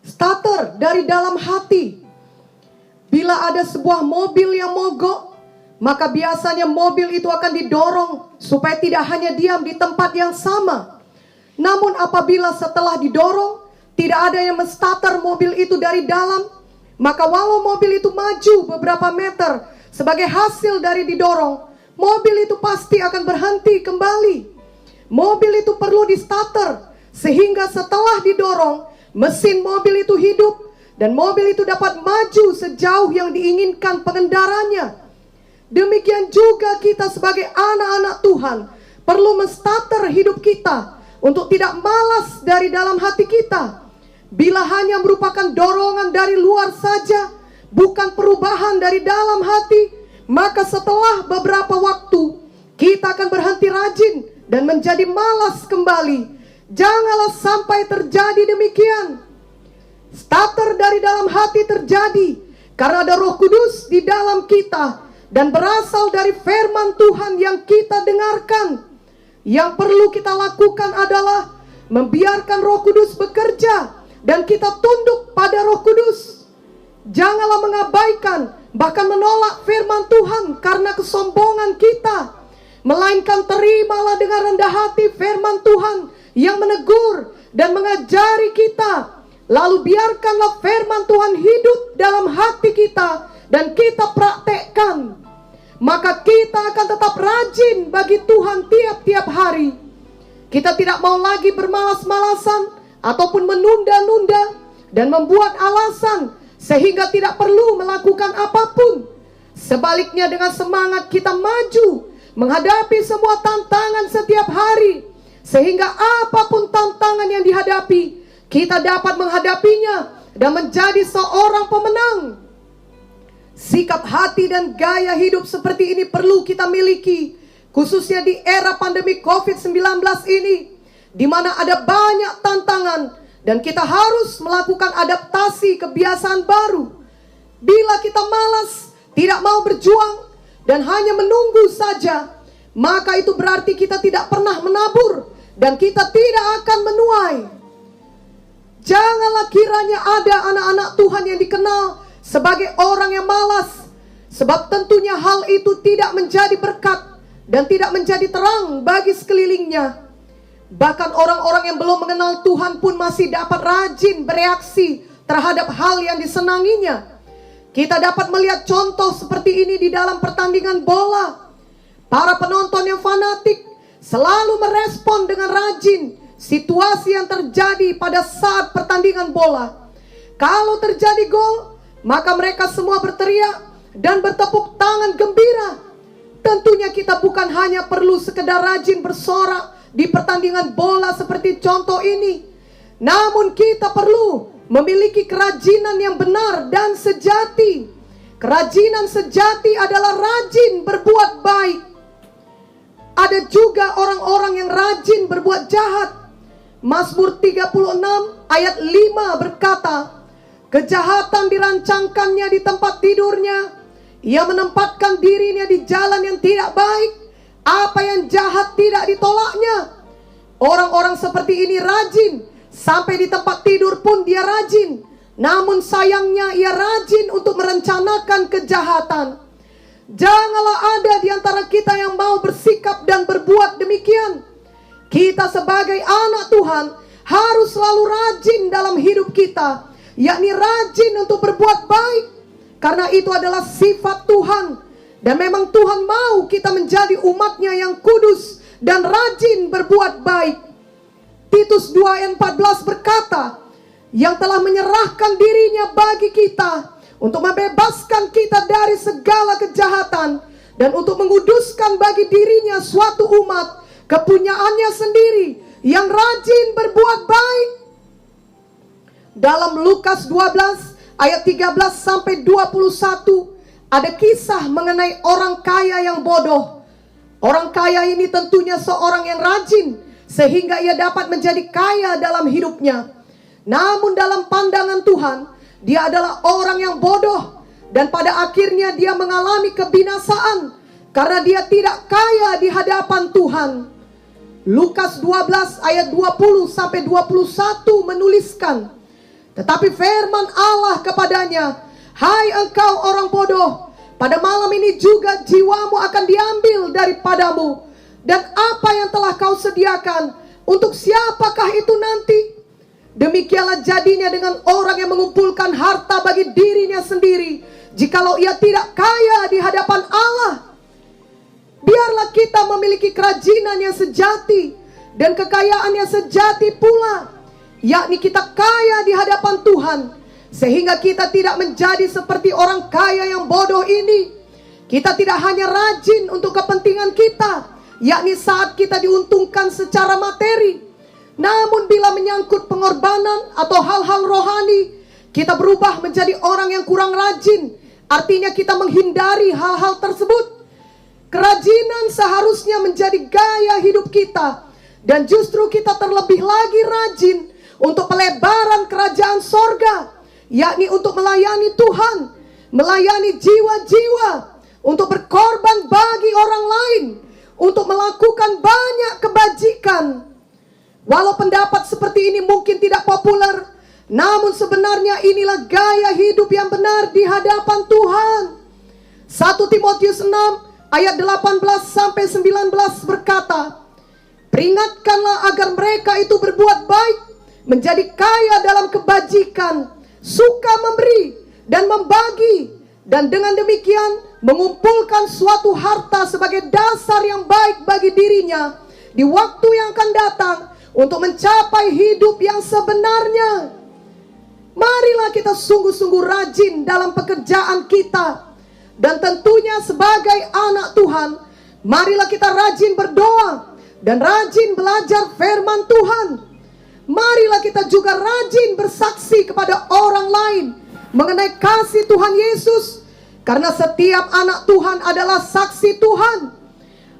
Starter dari dalam hati. Bila ada sebuah mobil yang mogok, maka biasanya mobil itu akan didorong supaya tidak hanya diam di tempat yang sama. Namun apabila setelah didorong, tidak ada yang menstarter mobil itu dari dalam, maka walau mobil itu maju beberapa meter sebagai hasil dari didorong, mobil itu pasti akan berhenti kembali. Mobil itu perlu di-starter, sehingga setelah didorong, mesin mobil itu hidup, dan mobil itu dapat maju sejauh yang diinginkan pengendaranya. Demikian juga kita sebagai anak-anak Tuhan perlu menstarter hidup kita untuk tidak malas dari dalam hati kita. Bila hanya merupakan dorongan dari luar saja, bukan perubahan dari dalam hati, maka setelah beberapa waktu kita akan berhenti rajin dan menjadi malas kembali. Janganlah sampai terjadi demikian. Starter dari dalam hati terjadi karena ada Roh Kudus di dalam kita dan berasal dari firman Tuhan yang kita dengarkan. Yang perlu kita lakukan adalah membiarkan Roh Kudus bekerja dan kita tunduk pada Roh Kudus. Janganlah mengabaikan, bahkan menolak firman Tuhan karena kesombongan kita, melainkan terimalah dengan rendah hati firman Tuhan yang menegur dan mengajari kita. Lalu biarkanlah firman Tuhan hidup dalam hati kita dan kita praktekkan. Maka kita akan tetap rajin bagi Tuhan tiap-tiap hari. Kita tidak mau lagi bermalas-malasan ataupun menunda-nunda dan membuat alasan sehingga tidak perlu melakukan apapun. Sebaliknya dengan semangat kita maju menghadapi semua tantangan setiap hari, sehingga apapun tantangan yang dihadapi, kita dapat menghadapinya dan menjadi seorang pemenang. Sikap hati dan gaya hidup seperti ini perlu kita miliki, khususnya di era pandemi COVID-19 ini, di mana ada banyak tantangan dan kita harus melakukan adaptasi kebiasaan baru. Bila kita malas, tidak mau berjuang dan hanya menunggu saja, maka itu berarti kita tidak pernah menabur dan kita tidak akan menuai. Janganlah kiranya ada anak-anak Tuhan yang dikenal sebagai orang yang malas, sebab tentunya hal itu tidak menjadi berkat dan tidak menjadi terang bagi sekelilingnya. Bahkan orang-orang yang belum mengenal Tuhan pun masih dapat rajin bereaksi terhadap hal yang disenanginya. Kita dapat melihat contoh seperti ini di dalam pertandingan bola. Para penonton yang fanatik selalu merespon dengan rajin situasi yang terjadi pada saat pertandingan bola. Kalau terjadi gol, maka mereka semua berteriak dan bertepuk tangan gembira. Tentunya kita bukan hanya perlu sekedar rajin bersorak di pertandingan bola seperti contoh ini, namun kita perlu memiliki kerajinan yang benar dan sejati. Kerajinan sejati adalah rajin berbuat baik. Ada juga orang-orang yang rajin berbuat jahat. Mazmur 36 ayat 5 berkata, kejahatan dirancangkannya di tempat tidurnya, ia menempatkan dirinya di jalan yang tidak baik, apa yang jahat tidak ditolaknya. Orang-orang seperti ini rajin, sampai di tempat tidur pun dia rajin. Namun sayangnya ia rajin untuk merencanakan kejahatan. Janganlah ada di antara kita yang mau bersikap dan berbuat demikian. Kita sebagai anak Tuhan harus selalu rajin dalam hidup kita, yakni rajin untuk berbuat baik, karena itu adalah sifat Tuhan. Dan memang Tuhan mau kita menjadi umatnya yang kudus dan rajin berbuat baik. Titus 2 ayat 14 berkata, yang telah menyerahkan dirinya bagi kita untuk membebaskan kita dari segala kejahatan dan untuk menguduskan bagi dirinya suatu umat kepunyaannya sendiri yang rajin berbuat baik. Dalam Lukas 12 ayat 13 sampai 21 ada kisah mengenai orang kaya yang bodoh. Orang kaya ini tentunya seorang yang rajin sehingga ia dapat menjadi kaya dalam hidupnya. Namun dalam pandangan Tuhan, dia adalah orang yang bodoh dan pada akhirnya dia mengalami kebinasaan karena dia tidak kaya di hadapan Tuhan. Lukas 12 ayat 20 sampai 21 menuliskan, Tetapi firman Allah kepadanya, "Hai engkau orang bodoh, pada malam ini juga jiwamu akan diambil daripadamu. Dan apa yang telah kau sediakan, untuk siapakah itu nanti?" Demikianlah jadinya dengan orang yang mengumpulkan harta bagi dirinya sendiri, jikalau ia tidak kaya di hadapan Allah. Biarlah kita memiliki kerajinan yang sejati dan kekayaan yang sejati pula, yakni kita kaya di hadapan Tuhan, sehingga kita tidak menjadi seperti orang kaya yang bodoh ini. Kita tidak hanya rajin untuk kepentingan kita, yakni saat kita diuntungkan secara materi, namun bila menyangkut pengorbanan atau hal-hal rohani, kita berubah menjadi orang yang kurang rajin. Artinya kita menghindari hal-hal tersebut. Kerajinan seharusnya menjadi gaya hidup kita, dan justru kita terlebih lagi rajin untuk pelebaran kerajaan sorga, yakni untuk melayani Tuhan, melayani jiwa-jiwa, untuk berkorban bagi orang lain, untuk melakukan banyak kebajikan. Walau pendapat seperti ini mungkin tidak populer, namun sebenarnya inilah gaya hidup yang benar di hadapan Tuhan. 1 Timotius 6 ayat 18 sampai 19 berkata, "Peringatkanlah agar mereka itu berbuat baik, menjadi kaya dalam kebajikan, suka memberi dan membagi, dan dengan demikian mengumpulkan suatu harta sebagai dasar yang baik bagi dirinya di waktu yang akan datang, untuk mencapai hidup yang sebenarnya." Marilah kita sungguh-sungguh rajin dalam pekerjaan kita. Dan tentunya sebagai anak Tuhan, marilah kita rajin berdoa dan rajin belajar firman Tuhan. Marilah kita juga rajin bersaksi kepada orang lain mengenai kasih Tuhan Yesus, karena setiap anak Tuhan adalah saksi Tuhan.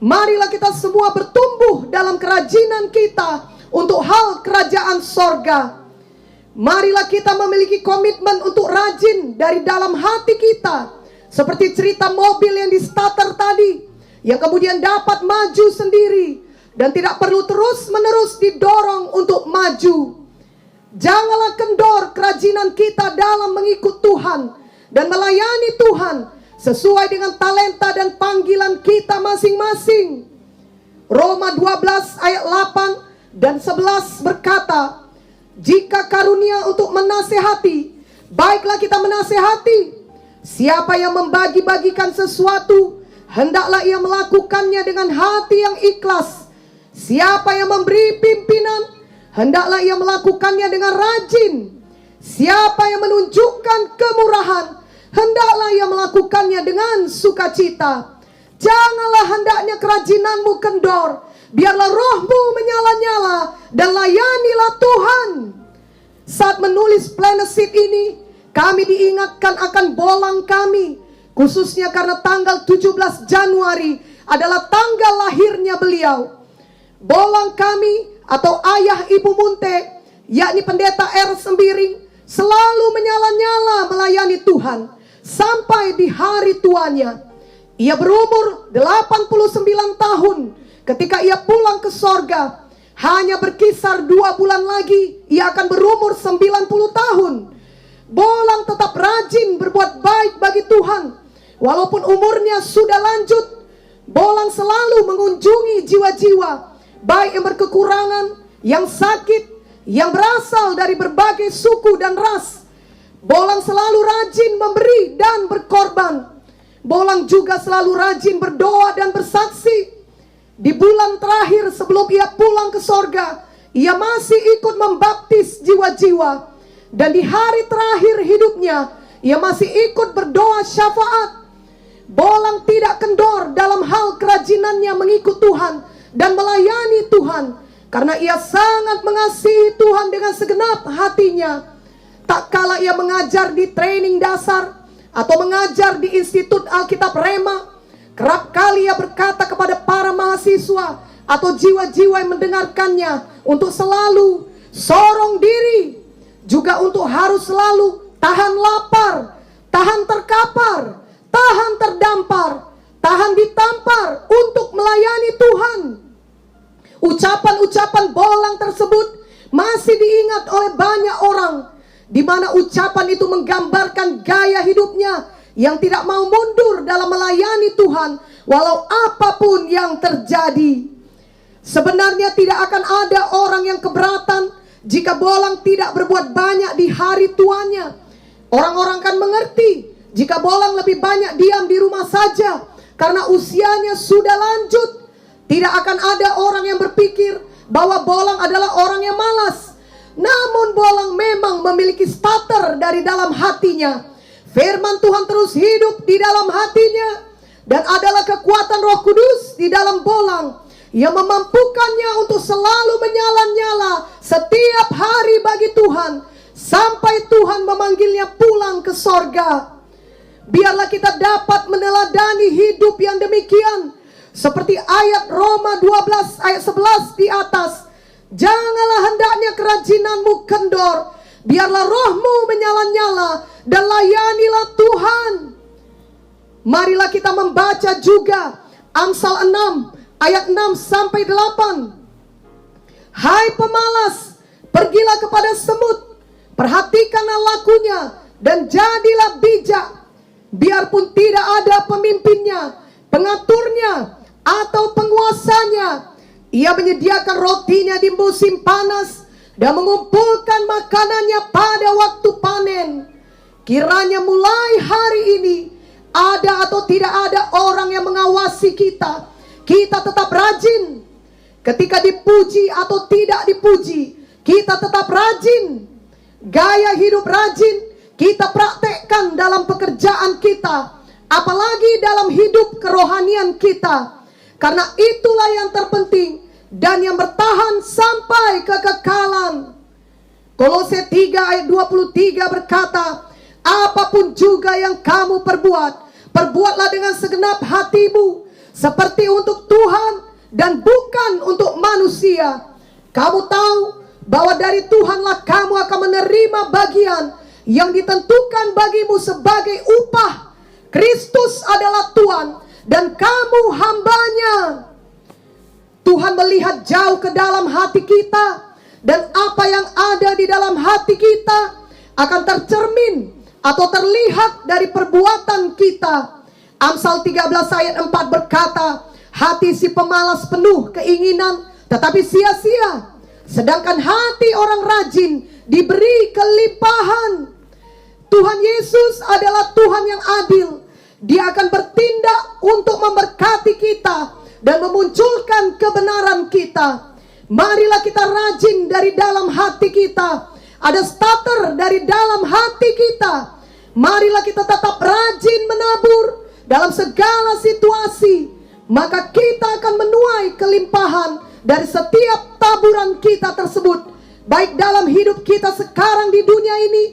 Marilah kita semua bertumbuh dalam kerajinan kita untuk hal kerajaan sorga. Marilah kita memiliki komitmen untuk rajin dari dalam hati kita, seperti cerita mobil yang di starter tadi, yang kemudian dapat maju sendiri dan tidak perlu terus-menerus didorong untuk maju. Janganlah kendor kerajinan kita dalam mengikut Tuhan dan melayani Tuhan sesuai dengan talenta dan panggilan kita masing-masing. Roma 12 ayat 8 dan 11 berkata, "Jika karunia untuk menasehati, baiklah kita menasehati. Siapa yang membagi-bagikan sesuatu, hendaklah ia melakukannya dengan hati yang ikhlas. Siapa yang memberi pimpinan, hendaklah ia melakukannya dengan rajin. Siapa yang menunjukkan kemurahan, hendaklah ia melakukannya dengan sukacita. Janganlah hendaknya kerajinanmu kendor, biarlah rohmu menyala-nyala dan layanilah Tuhan." Saat menulis planet ini, kami diingatkan akan bolang kami, khususnya karena tanggal 17 Januari adalah tanggal lahirnya beliau. Bolang kami atau ayah ibu Munte, yakni pendeta R. Sembiring, selalu menyala-nyala melayani Tuhan sampai di hari tuanya. Ia berumur 89 tahun ketika ia pulang ke sorga. Hanya berkisar 2 bulan lagi ia akan berumur 90 tahun. Bolang tetap rajin berbuat baik bagi Tuhan. Walaupun umurnya sudah lanjut, Bolang selalu mengunjungi jiwa-jiwa, baik yang berkekurangan, yang sakit, yang berasal dari berbagai suku dan ras. Bolang selalu rajin memberi dan berkorban. Bolang juga selalu rajin berdoa dan bersaksi. Di bulan terakhir sebelum ia pulang ke sorga, ia masih ikut membaptis jiwa-jiwa. Dan di hari terakhir hidupnya, ia masih ikut berdoa syafaat. Bolang tidak kendor dalam hal kerajinannya mengikut Tuhan dan melayani Tuhan, karena ia sangat mengasihi Tuhan dengan segenap hatinya. Tak kala ia mengajar di training dasar atau mengajar di Institut Alkitab Rema, kerap kali ia berkata kepada para mahasiswa atau jiwa-jiwa yang mendengarkannya untuk selalu sorong diri, juga untuk harus selalu tahan lapar, tahan terkapar, tahan terdampar, tahan ditampar untuk melayani Tuhan. Ucapan-ucapan Bolang tersebut masih diingat oleh banyak orang, di mana ucapan itu menggambarkan gaya hidupnya yang tidak mau mundur dalam melayani Tuhan walau apapun yang terjadi. Sebenarnya tidak akan ada orang yang keberatan jika Bolang tidak berbuat banyak di hari tuanya. Orang-orang akan mengerti jika Bolang lebih banyak diam di rumah saja karena usianya sudah lanjut. Tidak akan ada orang yang berpikir bahwa Bolang adalah orang yang malas. Namun Bolang memang memiliki starter dari dalam hatinya. Firman Tuhan terus hidup di dalam hatinya dan adalah kekuatan Roh Kudus di dalam Bolang yang memampukannya untuk selalu menyala-nyala setiap hari bagi Tuhan sampai Tuhan memanggilnya pulang ke sorga. Biarlah kita dapat meneladani hidup yang demikian seperti ayat Roma 12 ayat 11 di atas. Janganlah hendaknya kerajinanmu kendor, biarlah rohmu menyala-nyala dan layanilah Tuhan. Marilah kita membaca juga Amsal 6 ayat 6 sampai 8. Hai pemalas, pergilah kepada semut, perhatikanlah lakunya dan jadilah bijak. Biarpun tidak ada pemimpinnya, pengaturnya, atau penguasanya, ia menyediakan rotinya di musim panas dan mengumpulkan makanannya pada waktu panen. Kiranya mulai hari ini, ada atau tidak ada orang yang mengawasi kita, kita tetap rajin. Ketika dipuji atau tidak dipuji, kita tetap rajin. Gaya hidup rajin kita praktekkan dalam pekerjaan kita, apalagi dalam hidup kerohanian kita. Karena itulah yang terpenting dan yang bertahan sampai kekekalan. Kolose 3 ayat 23 berkata, apapun juga yang kamu perbuat, perbuatlah dengan segenap hatimu, seperti untuk Tuhan dan bukan untuk manusia. Kamu tahu bahwa dari Tuhanlah kamu akan menerima bagian yang ditentukan bagimu sebagai upah. Kristus adalah Tuhan dan kamu hambanya. Tuhan melihat jauh ke dalam hati kita, dan apa yang ada di dalam hati kita akan tercermin atau terlihat dari perbuatan kita. Amsal 13 ayat 4 berkata, hati si pemalas penuh keinginan tetapi sia-sia, sedangkan hati orang rajin diberi kelimpahan. Tuhan Yesus adalah Tuhan yang adil. Dia akan bertindak untuk memberkati kita dan memunculkan kebenaran kita. Marilah kita rajin dari dalam hati kita. Ada starter dari dalam hati kita. Marilah kita tetap rajin menabur dalam segala situasi. Maka kita akan menuai kelimpahan dari setiap taburan kita tersebut, baik dalam hidup kita sekarang di dunia ini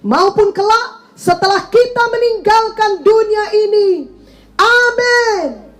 maupun kelak setelah kita meninggalkan dunia ini. Amin.